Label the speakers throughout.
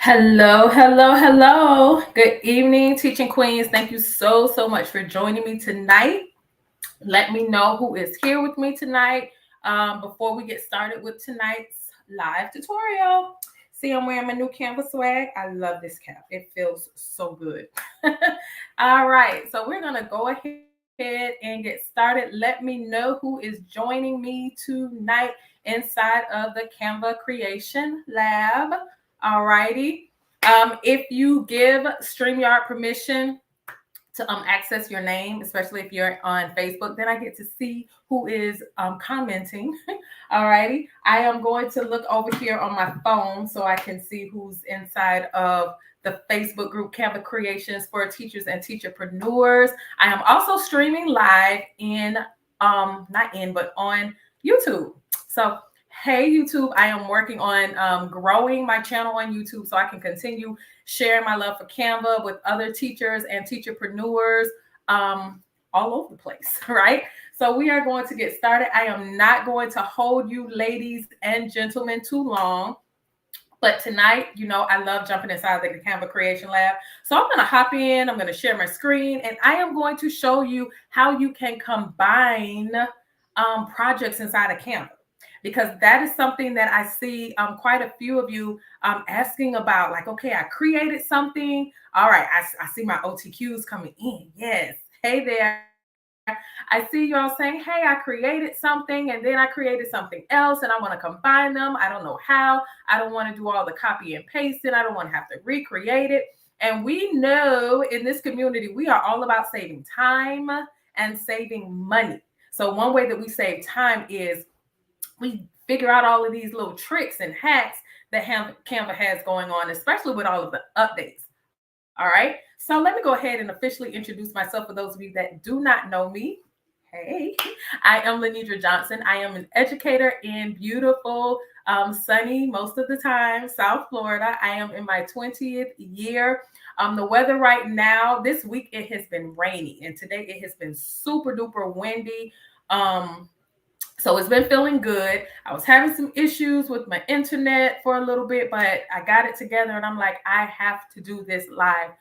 Speaker 1: Hello, hello, hello. Good evening, teaching queens. Thank you so much for joining me tonight. Let me know who is here with me tonight before we get started with tonight's live tutorial. See, I'm wearing my new Canva swag. I love this cap. It feels so good. All right, so we're going to go ahead and get started. Let me know who is joining me tonight inside of the Canva Creation Lab. All righty. If you give StreamYard permission to access your name, especially if you're on Facebook, then I get to see who is commenting. All righty. I am going to look over here on my phone so I can see who's inside of the Facebook group Canva Creations for Teachers and Teacherpreneurs. I am also streaming live but on YouTube. So hey, YouTube, I am working on growing my channel on YouTube so I can continue sharing my love for Canva with other teachers and teacherpreneurs all over the place, right? So we are going to get started. I am not going to hold you ladies and gentlemen too long. But tonight, I love jumping inside the Canva Creation Lab. So I'm going to hop in. I'm going to share my screen, and I am going to show you how you can combine projects inside of Canva, because that is something that I see quite a few of you asking about. Like, okay, I created something. All right, I see my OTQs coming in. Yes. Hey there. I see y'all saying, hey, I created something and then I created something else and I want to combine them. I don't know how. I don't want to do all the copy and pasting. I don't want to have to recreate it. And we know in this community, we are all about saving time and saving money. So one way that we save time is we figure out all of these little tricks and hacks that Canva has going on, especially with all of the updates. All right. So let me go ahead and officially introduce myself for those of you that do not know me. Hey, I am Lenidra Johnson. I am an educator in beautiful, sunny, most of the time, South Florida. I am in my 20th year. The weather right now, this week, it has been rainy, and today it has been super duper windy. So it's been feeling good. I was having some issues with my internet for a little bit, but I got it together and I'm like, I have to do this live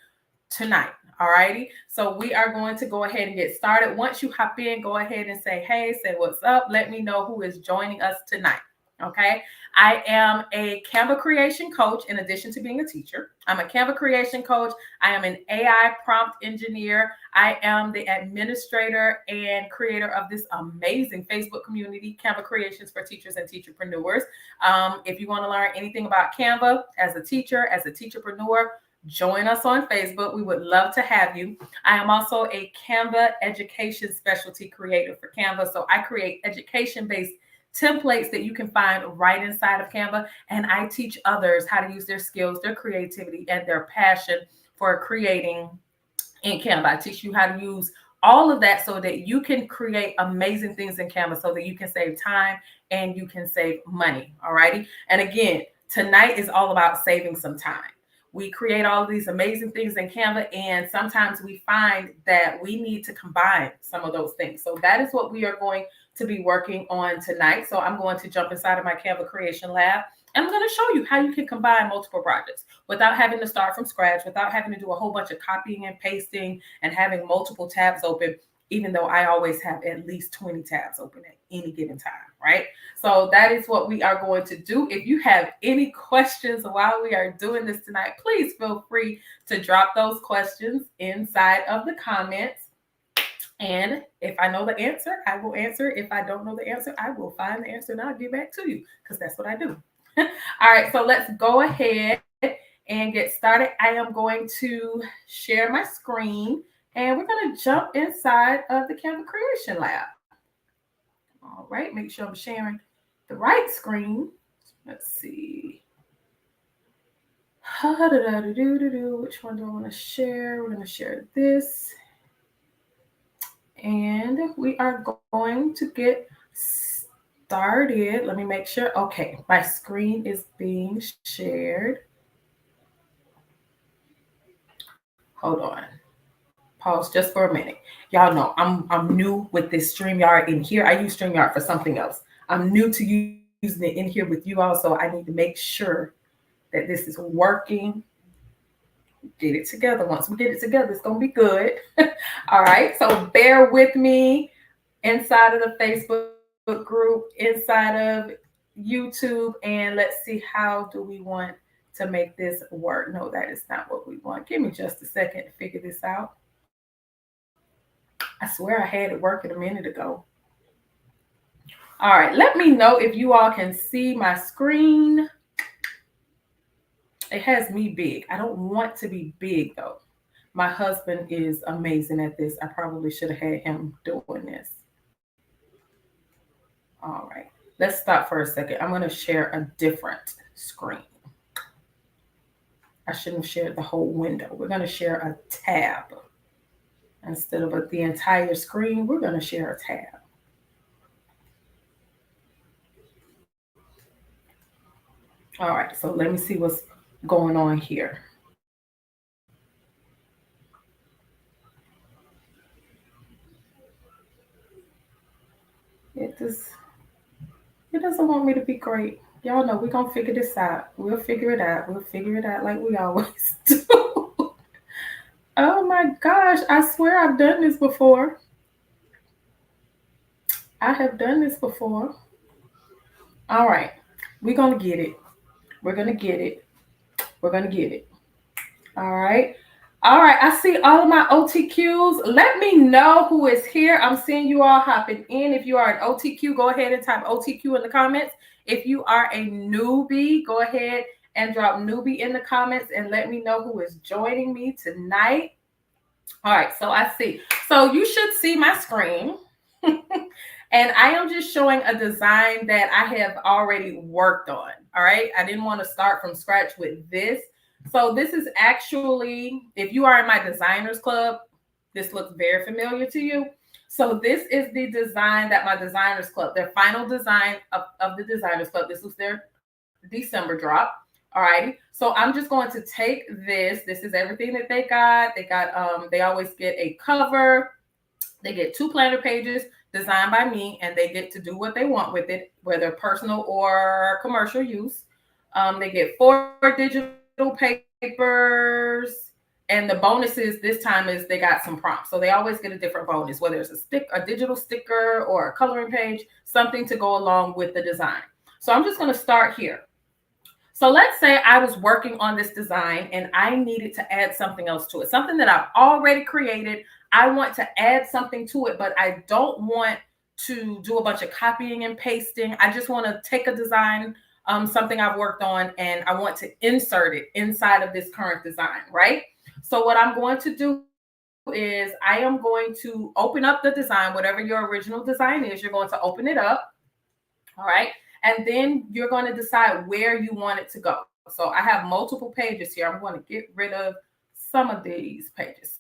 Speaker 1: tonight. All righty. So we are going to go ahead and get started. Once you hop in, go ahead and say, hey, say what's up. Let me know who is joining us tonight. Okay. I am a Canva creation coach in addition to being a teacher. I'm a Canva creation coach. I am an AI prompt engineer. I am the administrator and creator of this amazing Facebook community, Canva Creations for Teachers and Teacherpreneurs. If you want to learn anything about Canva as a teacher, as a teacherpreneur, join us on Facebook. We would love to have you. I am also a Canva education specialty creator for Canva. So I create education-based templates that you can find right inside of Canva. And I teach others how to use their skills, their creativity, and their passion for creating in Canva. I teach you how to use all of that so that you can create amazing things in Canva so that you can save time and you can save money. All righty. And again, tonight is all about saving some time. We create all of these amazing things in Canva, and sometimes we find that we need to combine some of those things. So that is what we are going to be working on tonight. So I'm going to jump inside of my Canva Creation Lab, and I'm going to show you how you can combine multiple projects without having to start from scratch, without having to do a whole bunch of copying and pasting and having multiple tabs open, even though I always have at least 20 tabs open at any given time, right? So that is what we are going to do. If you have any questions while we are doing this tonight, please feel free to drop those questions inside of the comments. And if I know the answer, I will answer. If I don't know the answer, I will find the answer and I'll get back to you, because that's what I do. All right, so let's go ahead and get started. I am going to share my screen and we're going to jump inside of the Canva Creation Lab. All right, make sure I'm sharing the right screen. Let's see. Which one do I want to share? We're going to share this. And we are going to get started. Let me make sure. Okay, my screen is being shared. Hold on. Pause just for a minute. Y'all know I'm new with this StreamYard in here. I use StreamYard for something else. I'm new to using it in here with you all, so I need to make sure that this is working. Get it together. Once we get it together, it's going to be good. All right. So bear with me inside of the Facebook group, inside of YouTube, and let's see, how do we want to make this work? No, that is not what we want. Give me just a second to figure this out. I swear I had it working a minute ago. All right, let me know if you all can see my screen. It has me big. I don't want to be big though. My husband is amazing at this. I probably should have had him doing this. All right, let's stop for a second. I'm going to share a different screen. I shouldn't have shared the whole window. We're going to share a tab. Instead of the entire screen, we're going to share a tab. All right, so let me see what's going on here. It does. It doesn't want me to be great. Y'all know we're gonna figure this out. We'll figure it out. We'll figure it out like we always do. Oh my gosh, I swear I've done this before. I have done this before. All right, we're gonna get it. We're gonna get it. We're gonna get it. All right. All right. I see all of my OTQs. Let me know who is here. I'm seeing you all hopping in. If you are an OTQ, go ahead and type OTQ in the comments. If you are a newbie, go ahead and drop newbie in the comments and let me know who is joining me tonight. All right. So I see. So you should see my screen. And I am just showing a design that I have already worked on. All right. I didn't want to start from scratch with this. So this is actually, if you are in my designers club, this looks very familiar to you. So this is the design that my designers club, their final design of the designers club. This was their December drop. All righty. So I'm just going to take this. This is everything that they got. They always get a cover. They get 2 planner pages designed by me, and they get to do what they want with it, whether personal or commercial use. They get 4 digital papers, and the bonuses this time is they got some prompts. So they always get a different bonus, whether it's a digital sticker or a coloring page, something to go along with the design. So I'm just going to start here. So let's say I was working on this design and I needed to add something else to it, something that I've already created. I want to add something to it, but I don't want to do a bunch of copying and pasting. I just want to take a design, something I've worked on, and I want to insert it inside of this current design, right? So what I'm going to do is I am going to open up the design, whatever your original design is, you're going to open it up, all right? And then you're going to decide where you want it to go. So I have multiple pages here. I'm going to get rid of some of these pages.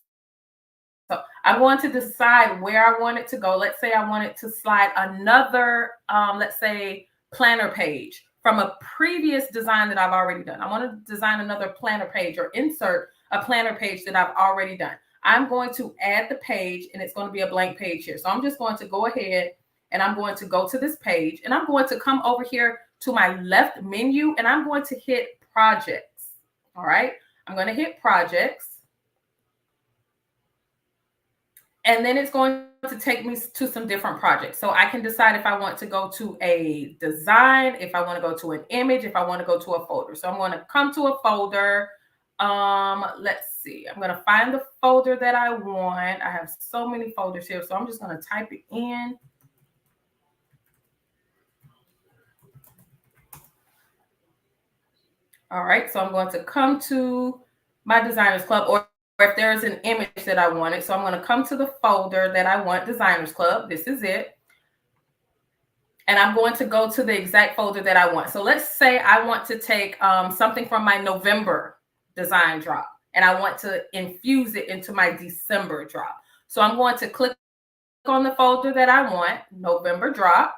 Speaker 1: So I'm going to decide where I want it to go. Let's say I want it to slide another, let's say, planner page from a previous design that I've already done. I want to design another planner page or insert a planner page that I've already done. I'm going to add the page, and it's going to be a blank page here. So I'm just going to go ahead and I'm going to go to this page, and I'm going to come over here to my left menu, and I'm going to hit projects. All right. I'm going to hit projects. And then it's going to take me to some different projects. So I can decide if I want to go to a design, if I want to go to an image, if I want to go to a folder. So I'm going to come to a folder. Let's see. I'm going to find the folder that I want. I have so many folders here. So I'm just going to type it in. All right. So I'm going to come to my designers club, or if there's an image that I wanted. So I'm going to come to the folder that I want, Designers Club. This is it. And I'm going to go to the exact folder that I want. So let's say I want to take something from my November design drop, and I want to infuse it into my December drop. So I'm going to click on the folder that I want, November drop.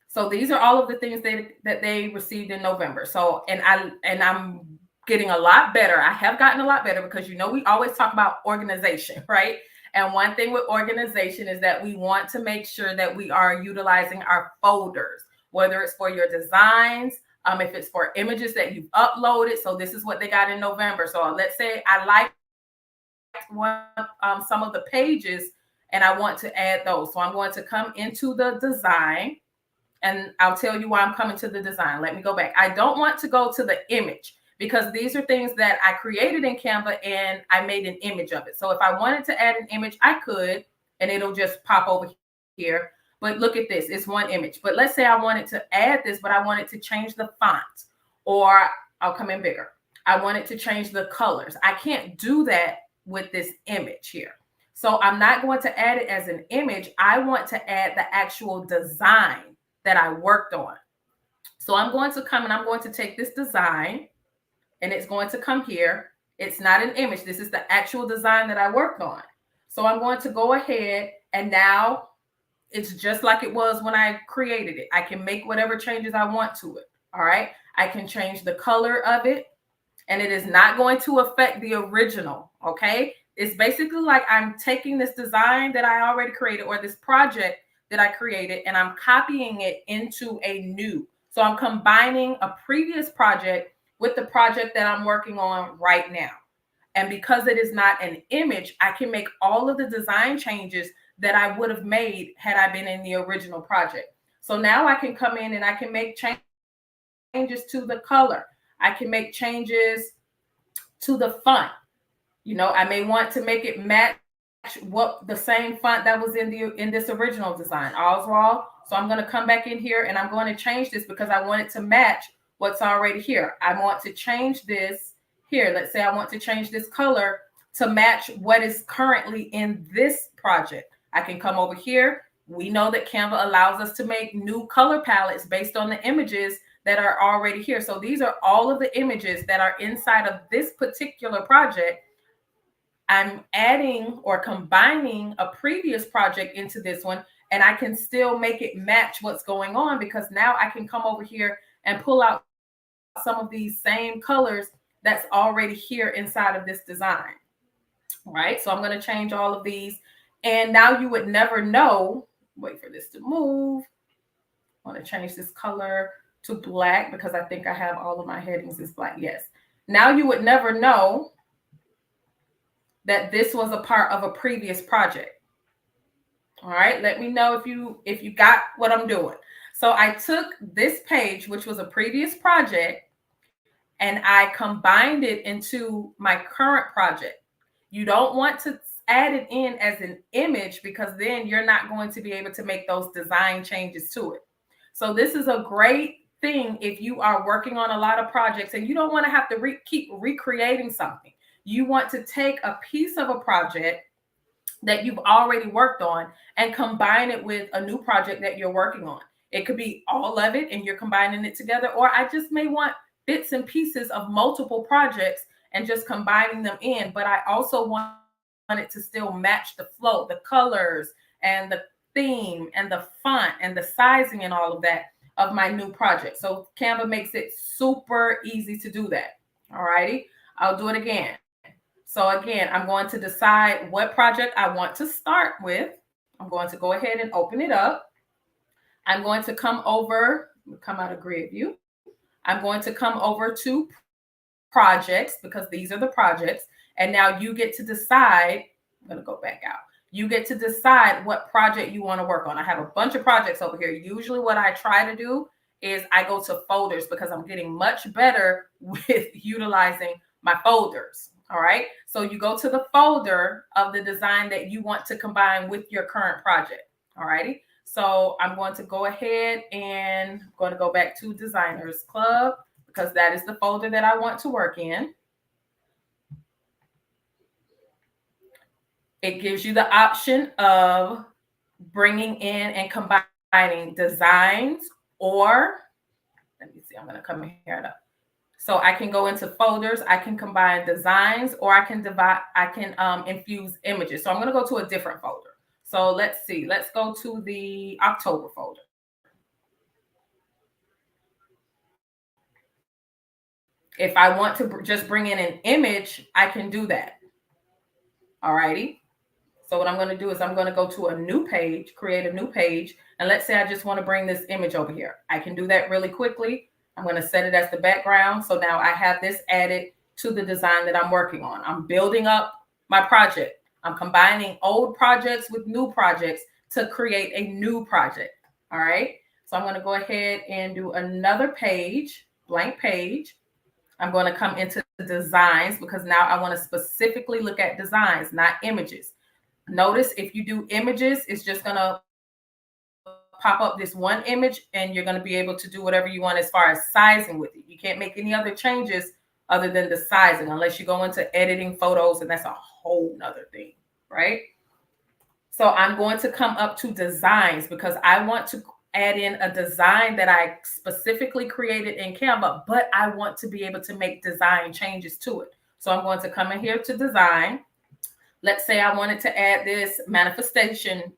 Speaker 1: So these are all of the things that they received in November. So, and I'm getting a lot better. I have gotten a lot better because, we always talk about organization, right? And one thing with organization is that we want to make sure that we are utilizing our folders, whether it's for your designs, If it's for images that you've uploaded, so this is what they got in November. So let's say I liked some of the pages and I want to add those. So I'm going to come into the design, and I'll tell you why I'm coming to the design. Let me go back. I don't want to go to the image because these are things that I created in Canva and I made an image of it. So if I wanted to add an image, I could, and it'll just pop over here. But look at this, it's one image. But let's say I wanted to add this, but I wanted to change the font, or I'll come in bigger. I wanted to change the colors. I can't do that with this image here. So I'm not going to add it as an image. I want to add the actual design that I worked on. So I'm going to come and I'm going to take this design, and it's going to come here. It's not an image. This is the actual design that I worked on. So I'm going to go ahead, and now it's just like it was when I created it. I can make whatever changes I want to it. All right. I can change the color of it, and it is not going to affect the original. Okay. It's basically like I'm taking this design that I already created, or this project that I created, and I'm copying it into a new. So I'm combining a previous project with the project that I'm working on right now. And because it is not an image, I can make all of the design changes that I would have made had I been in the original project. So now I can come in and I can make changes to the color. I can make changes to the font. You know, I may want to make it match what the same font that was in this original design, Oswald. So I'm going to come back in here and I'm going to change this because I want it to match what's already here. I want to change this here. Let's say I want to change this color to match what is currently in this project. I can come over here. We know that Canva allows us to make new color palettes based on the images that are already here. So these are all of the images that are inside of this particular project. I'm adding or combining a previous project into this one, and I can still make it match what's going on because now I can come over here and pull out some of these same colors that's already here inside of this design. All right, so I'm going to change all of these, and now you would never know. Wait for this to move. I want to change this color to black because I think I have all of my headings is black. Yes. Now you would never know that this was a part of a previous project. All right, let me know if you got what I'm doing. So I took this page, which was a previous project, and I combined it into my current project. You don't want to add it in as an image because then you're not going to be able to make those design changes to it. So this is a great thing if you are working on a lot of projects and you don't want to have to keep recreating something. You want to take a piece of a project that you've already worked on and combine it with a new project that you're working on. It could be all of it and you're combining it together, or I just may want bits and pieces of multiple projects and just combining them in. But I also want it to still match the flow, the colors and the theme and the font and the sizing and all of that of my new project. So Canva makes it super easy to do that. All righty, I'll do it again. So again, I'm going to decide what project I want to start with. I'm going to go ahead and open it up. I'm going to come over, come out of grid view. I'm going to come over to projects because these are the projects. And now you get to decide, I'm going to go back out. You get to decide what project you want to work on. I have a bunch of projects over here. Usually what I try to do is I go to folders because I'm getting much better with utilizing my folders. All right. So you go to the folder of the design that you want to combine with your current project. All righty. So I'm going to go ahead and I'm going to go back to Designers Club because that is the folder that I want to work in. It gives you the option of bringing in and combining designs, or let me see, I'm going to come in here. So I can go into folders, I can combine designs, or I can infuse images. So I'm going to go to a different folder. So let's see, let's go to the October folder. If I want to just bring in an image, I can do that. All righty. So what I'm going to do is I'm going to go to a new page, create a new page. And let's say I just want to bring this image over here. I can do that really quickly. I'm going to set it as the background. So now I have this added to the design that I'm working on. I'm building up my project. I'm combining old projects with new projects to create a new project. All right. So I'm going to go ahead and do another page, blank page. I'm going to come into designs because now I want to specifically look at designs, not images. Notice if you do images, it's just going to pop up this one image and you're going to be able to do whatever you want as far as sizing with it. You can't make any other changes other than the sizing unless you go into editing photos, and that's a whole nother thing, right? So I'm going to come up to designs because I want to add in a design that I specifically created in Canva, but I want to be able to make design changes to it. So I'm going to come in here to design. Let's say I wanted to add this manifestation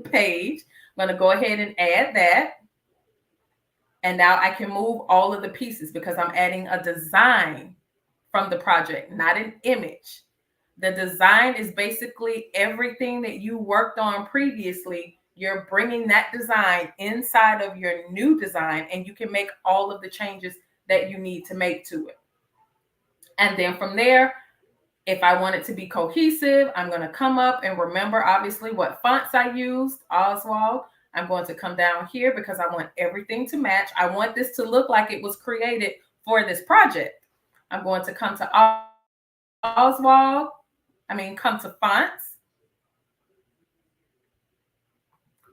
Speaker 1: page. I'm going to go ahead and add that. And now I can move all of the pieces because I'm adding a design from the project, not an image. The design is basically everything that you worked on previously. You're bringing that design inside of your new design, and you can make all of the changes that you need to make to it. And then from there, if I want it to be cohesive, I'm going to come up and remember, obviously, what fonts I used, Oswald. I'm going to come down here because I want everything to match. I want this to look like it was created for this project. I'm going to come to come to fonts.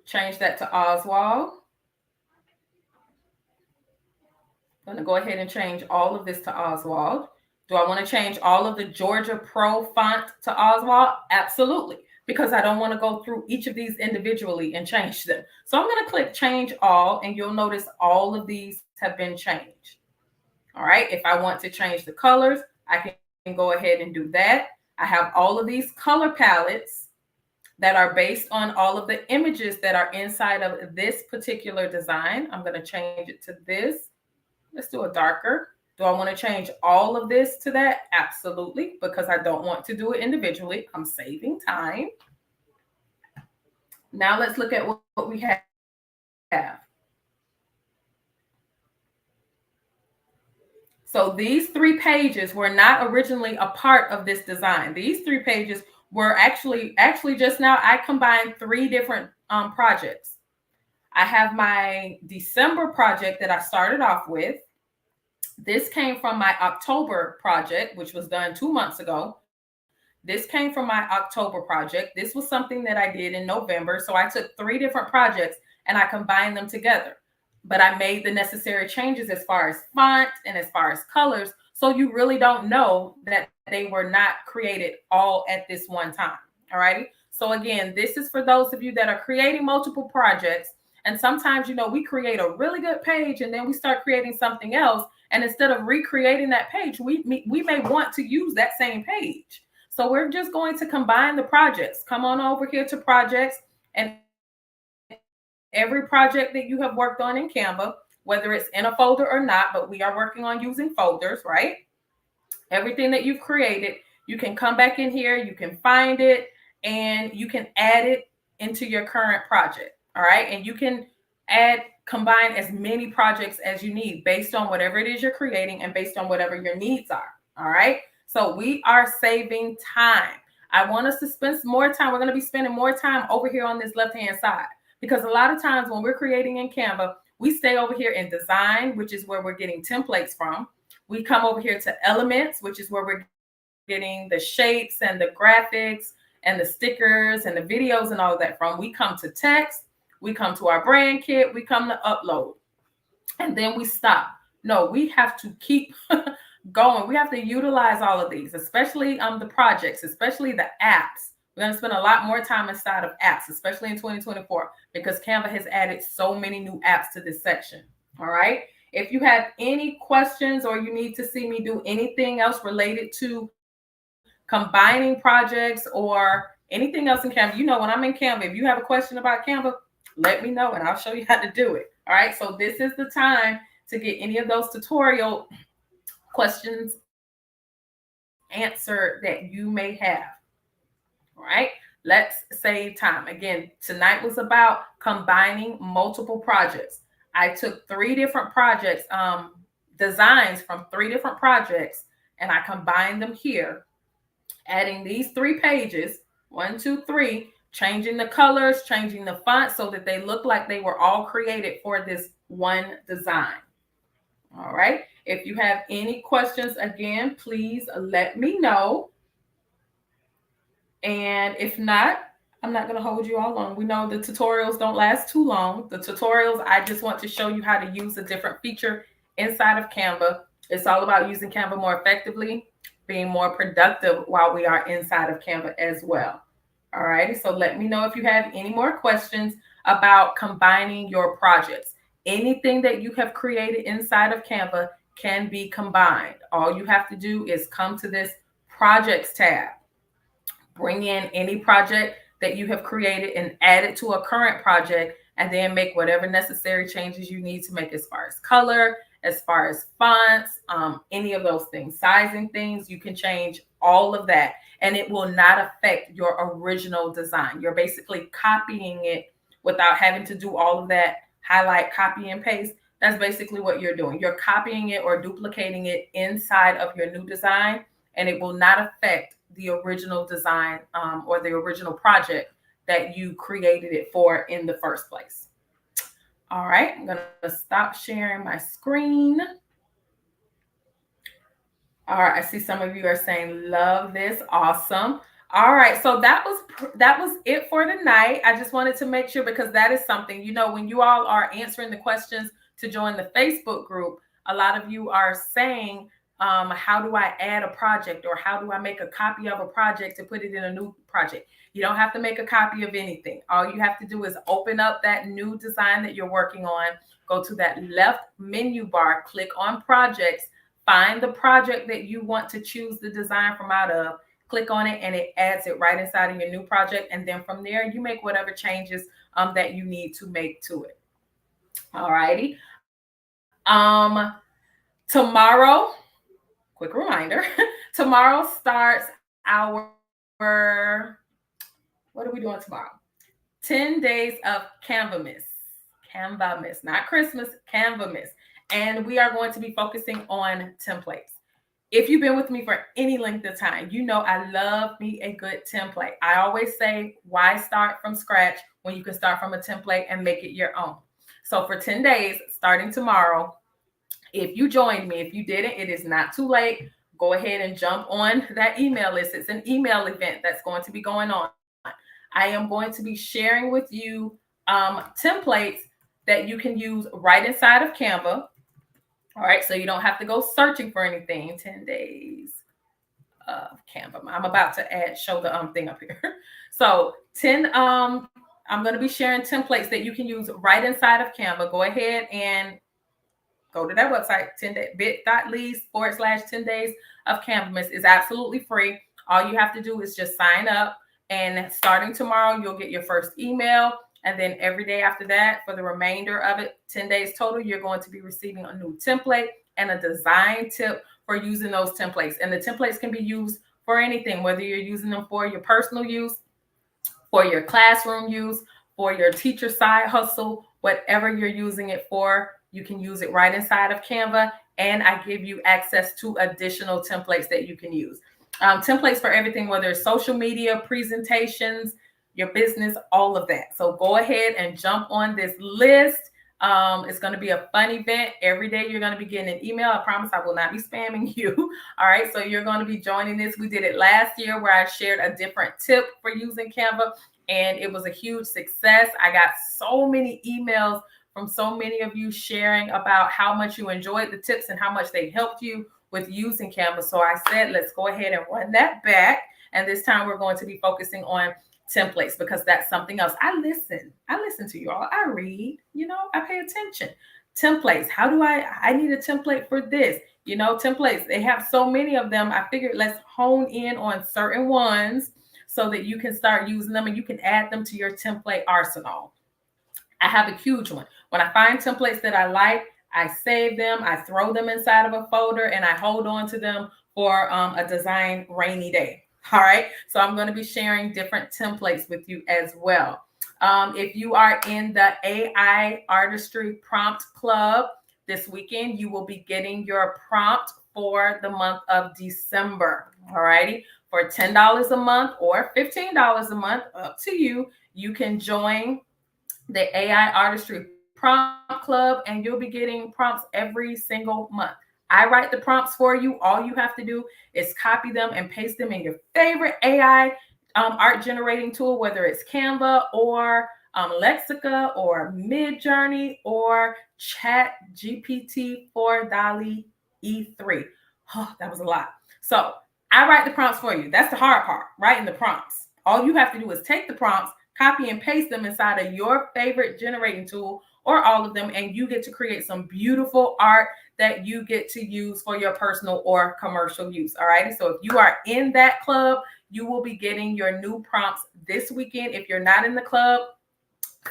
Speaker 1: Change that to Oswald. I'm going to go ahead and change all of this to Oswald. Do I want to change all of the Georgia Pro font to Oswald? Absolutely, because I don't want to go through each of these individually and change them. So I'm going to click change all, and you'll notice all of these have been changed. All right, if I want to change the colors, I can go ahead and do that. I have all of these color palettes that are based on all of the images that are inside of this particular design. I'm going to change it to this. Let's do a darker. Do I want to change all of this to that? Absolutely, because I don't want to do it individually. I'm saving time. Now let's look at what we have. So these 3 pages were not originally a part of this design. These 3 pages were actually just now I combined 3 different projects. I have my December project that I started off with. This came from my October project, which was done 2 months ago. This came from my October project. This was something that I did in November. So I took 3 different projects and I combined them together. But I made the necessary changes as far as font and as far as colors. So you really don't know that they were not created all at this one time. All righty. So again, this is for those of you that are creating multiple projects. And sometimes, we create a really good page and then we start creating something else. And instead of recreating that page, we may want to use that same page. So we're just going to combine the projects. Come on over here to projects, and every project that you have worked on in Canva, whether it's in a folder or not, but we are working on using folders, right? Everything that you've created, you can come back in here, you can find it, and you can add it into your current project, all right? And you can combine as many projects as you need based on whatever it is you're creating and based on whatever your needs are, all right? So we are saving time. I want us to spend more time. We're going to be spending more time over here on this left-hand side because a lot of times when we're creating in Canva, we stay over here in design, which is where we're getting templates from. We come over here to elements, which is where we're getting the shapes and the graphics and the stickers and the videos and all of that from. We come to text. We come to our brand kit, we come to upload, and then we stop. No, we have to keep going. We have to utilize all of these, especially the projects, especially the apps. We're going to spend a lot more time inside of apps, especially in 2024, because Canva has added so many new apps to this section. All right. If you have any questions or you need to see me do anything else related to combining projects or anything else in Canva, when I'm in Canva, if you have a question about Canva, let me know and I'll show you how to do it. All right. So this is the time to get any of those tutorial questions answered that you may have. All right. Let's save time. Again, tonight was about combining multiple projects. I took 3 different projects, designs from 3 different projects, and I combined them here, adding these 3 pages, 1, 2, 3, changing the colors, changing the font so that they look like they were all created for this one design. All right. If you have any questions, again, please let me know. And if not, I'm not going to hold you all long. We know the tutorials don't last too long. The tutorials, I just want to show you how to use a different feature inside of Canva. It's all about using Canva more effectively, being more productive while we are inside of Canva as well. All righty. So let me know if you have any more questions about combining your projects. Anything that you have created inside of Canva can be combined. All you have to do is come to this projects tab, bring in any project that you have created and add it to a current project, and then make whatever necessary changes you need to make as far as color, as far as fonts, any of those things, sizing things, you can change all of that, and it will not affect your original design. You're basically copying it without having to do all of that highlight, copy, and paste. That's basically what you're doing. You're copying it or duplicating it inside of your new design, and it will not affect the original design or the original project that you created it for in the first place. All right, I'm going to stop sharing my screen. All right, I see some of you are saying, love this, awesome. All right, so that was it for tonight. I just wanted to make sure, because that is something, you know, when you all are answering the questions to join the Facebook group, a lot of you are saying, how do I add a project, or how do I make a copy of a project to put it in a new project? You don't have to make a copy of anything. All you have to do is open up that new design that you're working on, go to that left menu bar, click on projects, find the project that you want to choose the design from out of, click on it, and it adds it right inside of your new project. And then from there, you make whatever changes that you need to make to it. All righty. Tomorrow, quick reminder, tomorrow starts our, what are we doing tomorrow? 10 days of Canva-Miss, not Christmas, Canva-Miss. And we are going to be focusing on templates. If you've been with me for any length of time, you know I love me a good template. I always say, why start from scratch when you can start from a template and make it your own? So for 10 days, starting tomorrow, if you joined me, if you didn't, it is not too late. Go ahead and jump on that email list. It's an email event that's going to be going on. I am going to be sharing with you templates that you can use right inside of Canva. All right, so you don't have to go searching for anything. 10 days of Canva. I'm about to show the thing up here. So I'm going to be sharing templates that you can use right inside of Canva. Go ahead and go to that website, bit.ly/10 days of Canva-Miss. Is absolutely free. All you have to do is just sign up, and starting tomorrow, you'll get your first email. And then every day after that, for the remainder of it, 10 days total, you're going to be receiving a new template and a design tip for using those templates. And the templates can be used for anything, whether you're using them for your personal use, for your classroom use, for your teacher side hustle, whatever you're using it for, you can use it right inside of Canva. And I give you access to additional templates that you can use. Templates for everything, whether it's social media, presentations, your business, all of that. So go ahead and jump on this list. It's going to be a fun event. Every day you're going to be getting an email. I promise I will not be spamming you. All right. So you're going to be joining this. We did it last year where I shared a different tip for using Canva, and it was a huge success. I got so many emails from so many of you sharing about how much you enjoyed the tips and how much they helped you with using Canva. So I said, let's go ahead and run that back. And this time we're going to be focusing on templates, because that's something else. I listen to you all. I read, I pay attention. Templates. How do I need a template for this? Templates, they have so many of them. I figured let's hone in on certain ones so that you can start using them and you can add them to your template arsenal. I have a huge one. When I find templates that I like, I save them, I throw them inside of a folder, and I hold on to them for a design rainy day. All right. So I'm going to be sharing different templates with you as well. If you are in the AI Artistry Prompt Club this weekend, you will be getting your prompt for the month of December. All righty. For $10 a month or $15 a month, up to you, you can join the AI Artistry Prompt Club, and you'll be getting prompts every single month. I write the prompts for you. All you have to do is copy them and paste them in your favorite AI art generating tool, whether it's Canva or Lexica or Midjourney or Chat GPT for Dali E3. Oh, that was a lot. So I write the prompts for you. That's the hard part, writing the prompts. All you have to do is take the prompts, copy and paste them inside of your favorite generating tool or all of them, and you get to create some beautiful art that you get to use for your personal or commercial use. All right. So if you are in that club, you will be getting your new prompts this weekend. If you're not in the club,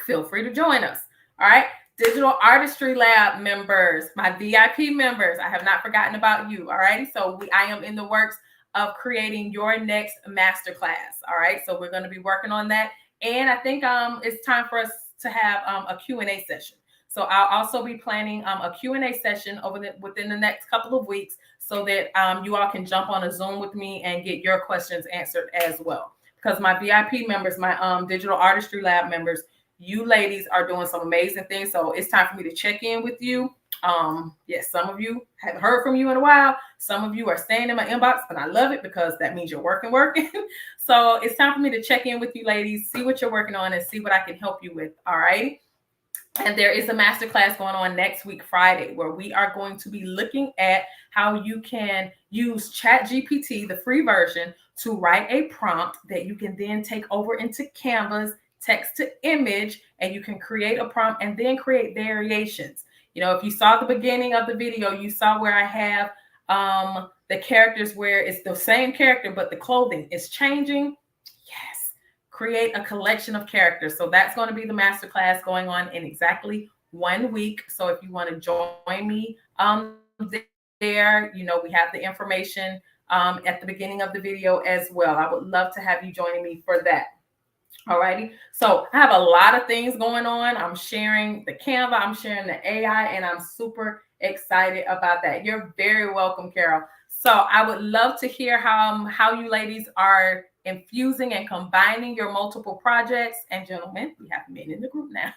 Speaker 1: feel free to join us. All right. Digital Artistry Lab members, my VIP members, I have not forgotten about you. All right. So I am in the works of creating your next masterclass. All right. So we're going to be working on that. And I think it's time for us to have a Q&A session. So I'll also be planning a Q&A session within the next couple of weeks so that you all can jump on a Zoom with me and get your questions answered as well. Because my VIP members, my Digital Artistry Lab members, you ladies are doing some amazing things. So it's time for me to check in with you. Yes, some of you haven't heard from you in a while. Some of you are staying in my inbox, and I love it because that means you're working. So it's time for me to check in with you ladies, see what you're working on, and see what I can help you with. All right. And there is a masterclass going on next week, Friday, where we are going to be looking at how you can use ChatGPT, the free version, to write a prompt that you can then take over into Canva's text to image, and you can create a prompt and then create variations. You know, if you saw the beginning of the video, you saw where I have the characters where it's the same character, but the clothing is changing. Yes. Create a collection of characters. So that's going to be the masterclass going on in exactly 1 week. So if you want to join me there, you know, we have the information at the beginning of the video as well. I would love to have you joining me for that. Alrighty. So I have a lot of things going on. I'm sharing the Canva, I'm sharing the AI, and I'm super excited about that. You're very welcome, Carol. So I would love to hear how you ladies are infusing and combining your multiple projects. And gentlemen, we have men in the group now.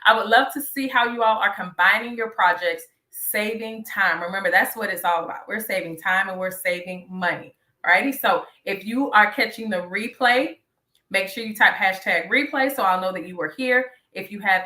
Speaker 1: I would love to see how you all are combining your projects, saving time. Remember, that's what it's all about. We're saving time and we're saving money. Alrighty. So if you are catching the replay, make sure you type hashtag replay so I'll know that you were here. If you have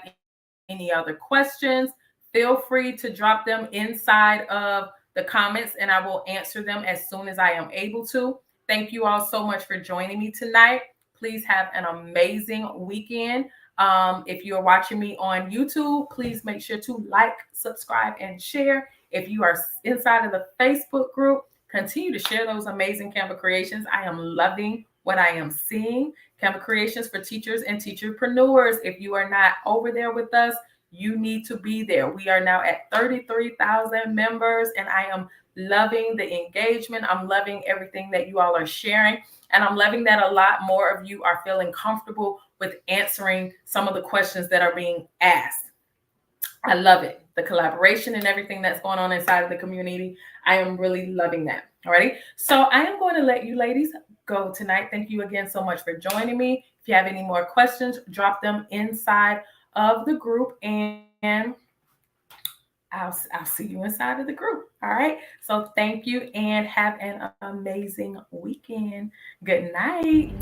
Speaker 1: any other questions, feel free to drop them inside of the comments and I will answer them as soon as I am able to. Thank you all so much for joining me tonight. Please have an amazing weekend. If you are watching me on YouTube, please make sure to like, subscribe, and share. If you are inside of the Facebook group, continue to share those amazing Canva creations. I am loving what I am seeing. Canva creations for teachers and teacherpreneurs. If you are not over there with us, you need to be there. We are now at 33,000 members, and I am loving the engagement. I'm loving everything that you all are sharing, and I'm loving that a lot more of you are feeling comfortable with answering some of the questions that are being asked. I love it. The collaboration and everything that's going on inside of the community. I am really loving that. All right. So I am going to let you ladies go tonight. Thank you again so much for joining me. If you have any more questions, drop them inside of the group and I'll see you inside of the group. All right. So thank you and have an amazing weekend. Good night.